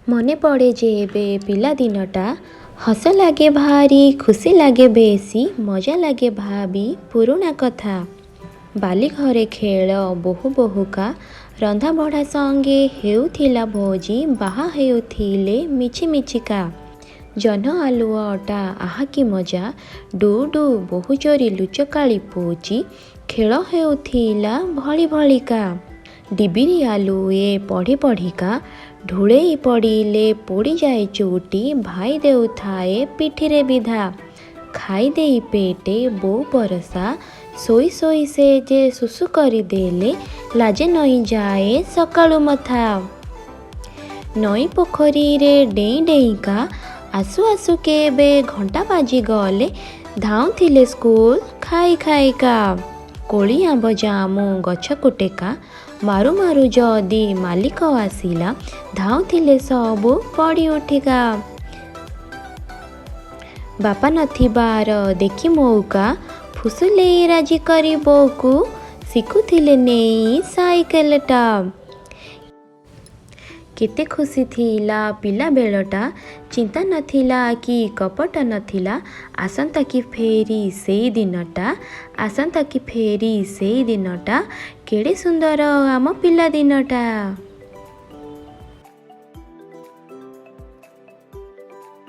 मने पड़े जेबे पिला दिनटा हस लागे भारी खुशी लागे बेसी मजा लागे भाभी पुरुणा कथा बाली घरे खेल बोहू बोहुका रंधा बढ़ा संगे हेउथिला भोजी बाहा हेउथिले मिछि मिछिका जह्न आलुआ अटा आहा कि मजा डू डू बोहू चोरी लुचकाली पूची खेल हेउथिला भली भलिका डिबिरी आलुए पढ़ी पढ़िका ढुलई पड़िले पोड़ी जाए चोटी भाई देउथाए पिठिरे विधा खाई देई पेटे बो परसा सोई सोई से जे सुसु करी देले लाजे नई जाए सकाळु मथा नई पोखरी रे डेई डेईका आसु आसु केबे घंटा बाजी गले धाउथिले स्कूल खाई खाईका कोली आंब जामु गछ कुटेका मारु मारु जदी मालिक आसिला धाउथिले सबु पड़ी उठिका बापा नथिबार देखी मौका फुसुले राजी करी बोकू शिखुथिले नेई साइकेलटा केते खुशी थिला पिला बेलटा चिंता नथिला कि कपट नथिला आसंता कि फेरी सेई दिनटा आसंता कि फेरी सेई दिनटा केड़े सुंदर आम पिला दिनटा।